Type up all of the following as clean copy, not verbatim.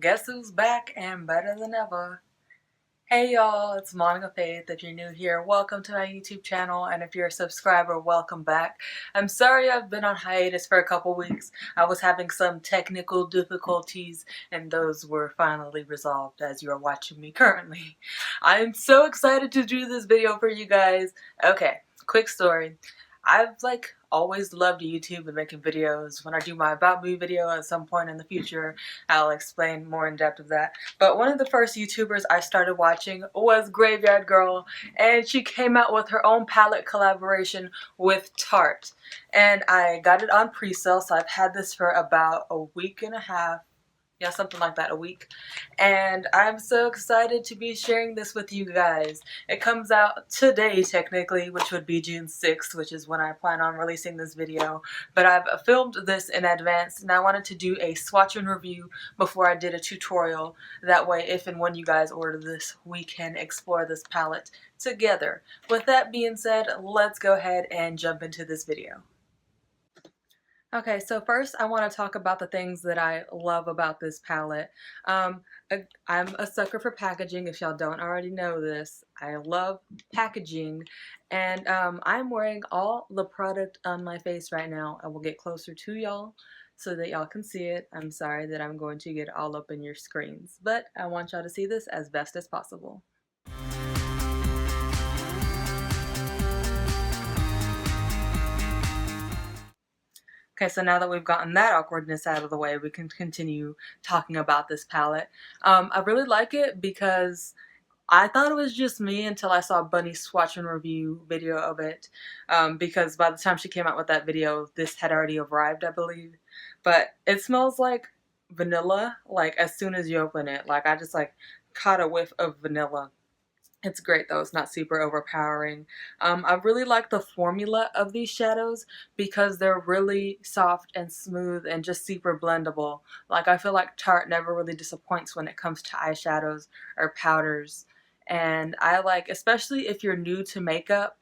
Guess who's back and better than ever? Hey y'all, it's Monica Faith. If you're new here, welcome to my YouTube channel, and if you're a subscriber, welcome back. I'm sorry I've been on hiatus for a couple weeks. I was having some technical difficulties, and those were finally resolved as you're watching me currently. I'm so excited to do this video for you guys. Okay, quick story. I've always loved YouTube and making videos. When I do my About Me video at some point in the future, I'll explain more in depth of that. But one of the first YouTubers I started watching was GRAV3YARDGIRL, and she came out with her own palette collaboration with Tarte. And I got it on pre-sale, so I've had this for about a week and a half. Yeah, something like that, a week. And I'm so excited to be sharing this with you guys. It comes out today, technically, which would be June 6th, which is when I plan on releasing this video. But I've filmed this in advance, and I wanted to do a swatch and review before I did a tutorial. That way, if and when you guys order this, we can explore this palette together. With that being said, let's go ahead and jump into this video. Okay, so first I want to talk about the things that I love about this palette. I'm a sucker for packaging, if y'all don't already know this. I love packaging, and I'm wearing all the product on my face right now. I will get closer to y'all so that y'all can see it. I'm sorry that I'm going to get all up in your screens, but I want y'all to see this as best as possible. Okay, so now that we've gotten that awkwardness out of the way, we can continue talking about this palette. I really like it because I thought it was just me until I saw Bunny's swatch and review video of it, because by the time she came out with that video, this had already arrived, I believe. But it smells like vanilla, as soon as you open it. I just caught a whiff of vanilla. It's great though, it's not super overpowering. I really like the formula of these shadows because they're really soft and smooth and just super blendable. I feel like Tarte never really disappoints when it comes to eyeshadows or powders. And I especially if you're new to makeup,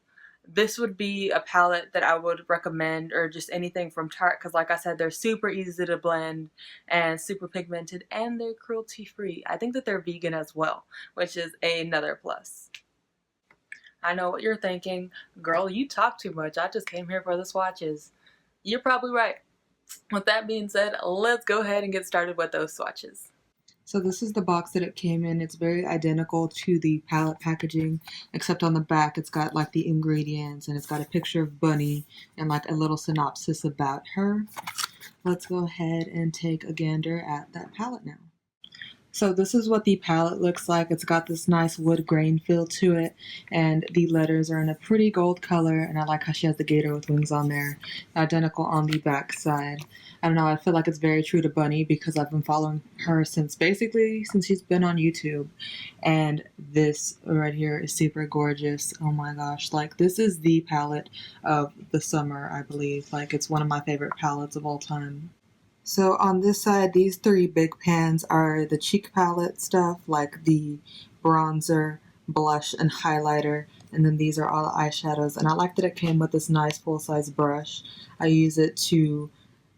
this would be a palette that I would recommend, or just anything from Tarte, because like I said, they're super easy to blend and super pigmented, and they're cruelty free. I think that they're vegan as well, which is another plus. I know what you're thinking, girl, you talk too much. I just came here for the swatches. You're probably right. With that being said, let's go ahead and get started with those swatches. So this is the box that it came in. It's very identical to the palette packaging, except on the back it's got the ingredients, and it's got a picture of Bunny and a little synopsis about her. Let's go ahead and take a gander at that palette now. So this is what the palette looks like. It's got this nice wood grain feel to it, and the letters are in a pretty gold color, and I like how she has the gator with wings on there. Identical on the back side. I don't know, I feel like it's very true to Bunny because I've been following her since she's been on YouTube. And this right here is super gorgeous. Oh my gosh, this is the palette of the summer, I believe. It's one of my favorite palettes of all time. So on this side, these three big pans are the cheek palette stuff, like the bronzer, blush, and highlighter. And then these are all the eyeshadows. And I like that it came with this nice full-size brush. I use it to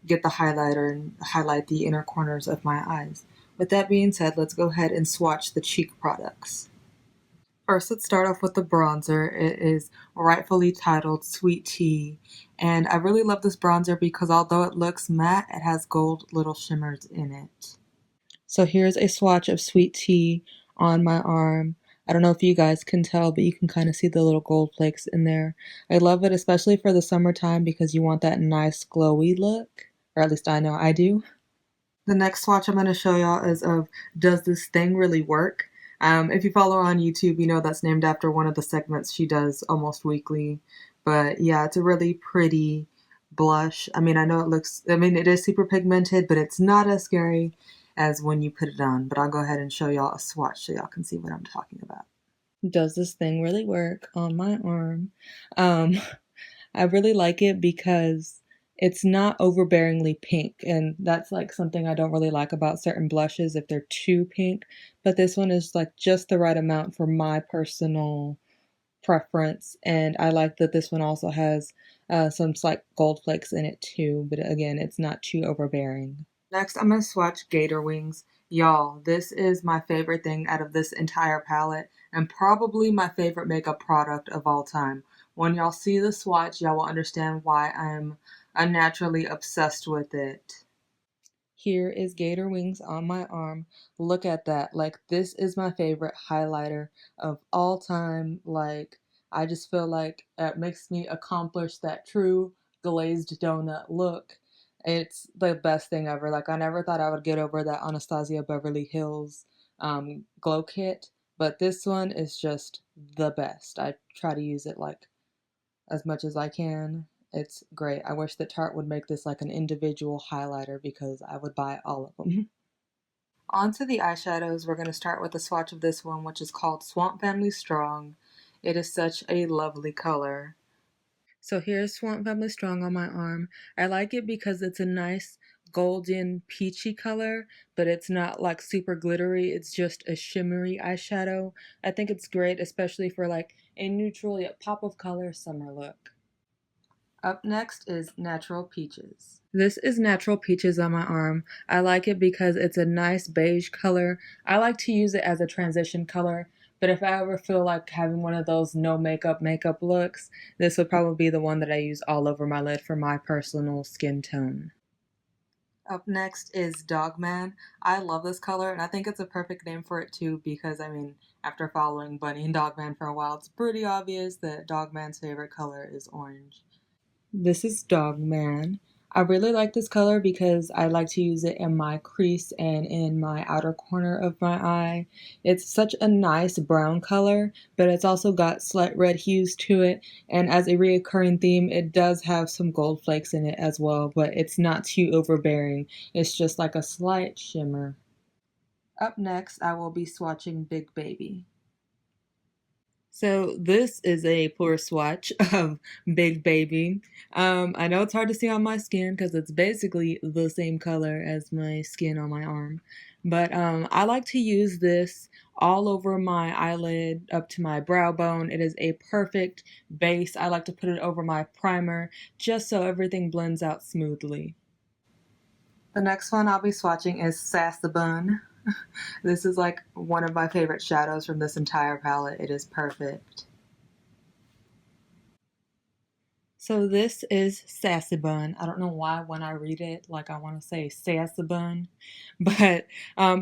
get the highlighter and highlight the inner corners of my eyes. With that being said, let's go ahead and swatch the cheek products. First, let's start off with the bronzer. It is rightfully titled Sweet Tea, and I really love this bronzer because although it looks matte, it has gold little shimmers in it. So here's a swatch of Sweet Tea on my arm. I don't know if you guys can tell, but you can kind of see the little gold flakes in there. I love it, especially for the summertime, because you want that nice glowy look, or at least I know I do. The next swatch I'm going to show y'all is of Does This Thing Really Work? If you follow her on YouTube, you know that's named after one of the segments she does almost weekly. But yeah, it's a really pretty blush. I know it is super pigmented, but it's not as scary as when you put it on. But I'll go ahead and show y'all a swatch so y'all can see what I'm talking about. Does this thing really work on my arm? I really like it because it's not overbearingly pink, and that's something I don't really like about certain blushes if they're too pink, but this one is just the right amount for my personal preference. And I like that this one also has some slight gold flakes in it too, but again, it's not too overbearing. Next, I'm going to swatch Gator Wings. Y'all, this is my favorite thing out of this entire palette and probably my favorite makeup product of all time. When y'all see the swatch, y'all will understand why I'm unnaturally obsessed with it. Here is Gator Wings on my arm. Look at that. Like, this is my favorite highlighter of all time. Like, I just feel like it makes me accomplish that true glazed donut look. It's the best thing ever. Like, I never thought I would get over that Anastasia Beverly Hills glow kit, but this one is just the best. I try to use it like as much as I can. It's great. I wish that Tarte would make this like an individual highlighter because I would buy all of them. On to the eyeshadows. We're going to start with the swatch of this one, which is called Swamp Family Strong. It is such a lovely color. So here's Swamp Family Strong on my arm. I like it because it's a nice golden peachy color, but it's not like super glittery. It's just a shimmery eyeshadow. I think it's great, especially for like a neutral yet pop of color summer look. Up next is Natural Peaches. This is Natural Peaches on my arm. I like it because it's a nice beige color. I like to use it as a transition color, but if I ever feel like having one of those no makeup looks, this would probably be the one that I use all over my lid for my personal skin tone. Up next is Dogman. I love this color, and I think it's a perfect name for it too because, I mean, after following Bunny and Dogman for a while, it's pretty obvious that Dogman's favorite color is orange. This is Dogman. I really like this color because I like to use it in my crease and in my outer corner of my eye. It's such a nice brown color, but it's also got slight red hues to it, and as a reoccurring theme, it does have some gold flakes in it as well, but it's not too overbearing. It's just like a slight shimmer. Up next, I will be swatching Big Baby. So this is a poor swatch of Big Baby. I know it's hard to see on my skin because it's basically the same color as my skin on my arm. But I like to use this all over my eyelid up to my brow bone. It is a perfect base. I like to put it over my primer just so everything blends out smoothly. The next one I'll be swatching is Sasabune. This is like one of my favorite shadows from this entire palette. It is perfect. So this is Sasabune. I don't know why when I read it, like I want to say Sasabune, but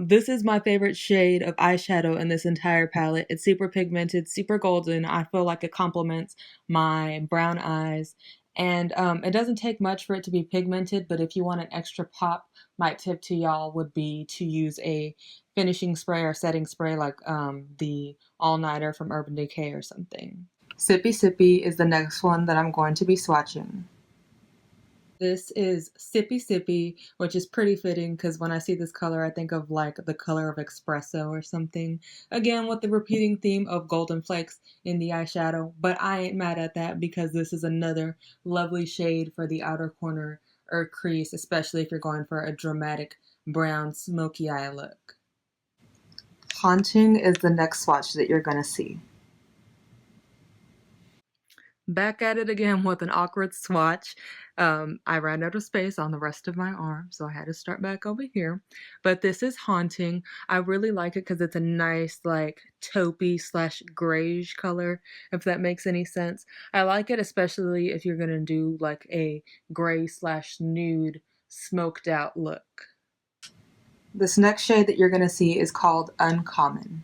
this is my favorite shade of eyeshadow in this entire palette. It's super pigmented, super golden. I feel like it complements my brown eyes. And it doesn't take much for it to be pigmented, but if you want an extra pop, my tip to y'all would be to use a finishing spray or setting spray like the All Nighter from Urban Decay or something. Sippy Sippy is the next one that I'm going to be swatching. This is Sippy Sippy, which is pretty fitting because when I see this color, I think of like the color of espresso or something. Again, with the repeating theme of golden flakes in the eyeshadow, but I ain't mad at that because this is another lovely shade for the outer corner or crease, especially if you're going for a dramatic brown smoky eye look. Haunting is the next swatch that you're going to see. Back at it again with an awkward swatch. I ran out of space on the rest of my arm, so I had to start back over here. But this is Haunting. I really like it because it's a nice, like, taupey slash grayish color, if that makes any sense. I like it especially if you're going to do, like, a gray slash nude smoked out look. This next shade that you're going to see is called Uncommon.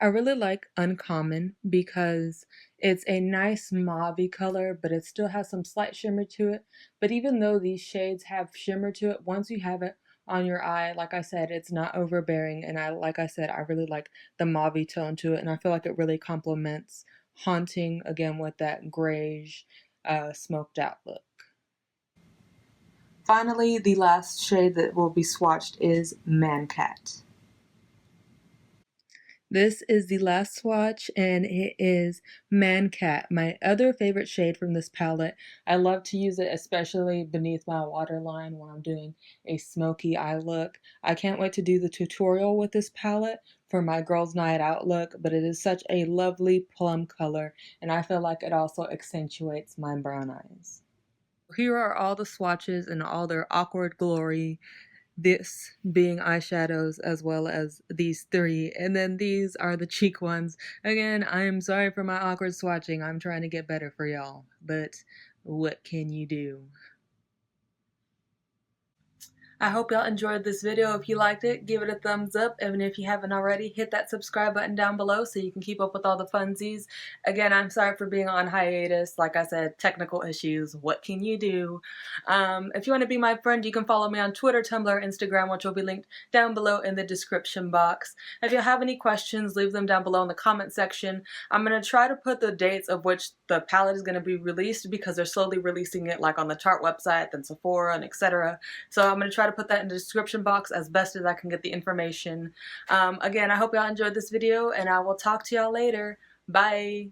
I really like Uncommon because it's a nice mauve color, but it still has some slight shimmer to it. But even though these shades have shimmer to it, once you have it on your eye, like I said, it's not overbearing. And like I said, I really like the mauve tone to it. And I feel like it really complements Haunting, again, with that grayish, smoked out look. Finally, the last shade that will be swatched is Mancat. This is the last swatch, and it is Mancat, my other favorite shade from this palette. I love to use it especially beneath my waterline when I'm doing a smoky eye look. I can't wait to do the tutorial with this palette for my girls' night out look, but it is such a lovely plum color, and I feel like it also accentuates my brown eyes. Here are all the swatches in all their awkward glory. this being eyeshadows as well as these three, and then these are the cheek ones. Again, I am sorry for my awkward swatching. I'm trying to get better for y'all, but what can you do? I hope y'all enjoyed this video. If you liked it, give it a thumbs up. And if you haven't already, hit that subscribe button down below so you can keep up with all the funsies. Again, I'm sorry for being on hiatus. Like I said, technical issues. What can you do? If you want to be my friend, you can follow me on Twitter, Tumblr, Instagram, which will be linked down below in the description box. If you have any questions, leave them down below in the comment section. I'm going to try to put the dates of which the palette is going to be released because they're slowly releasing it like on the Tarte website, then Sephora, and etc. So I'm going to try to put that in the description box as best as I can get the information. Again, I hope y'all enjoyed this video, and I will talk to y'all later. Bye!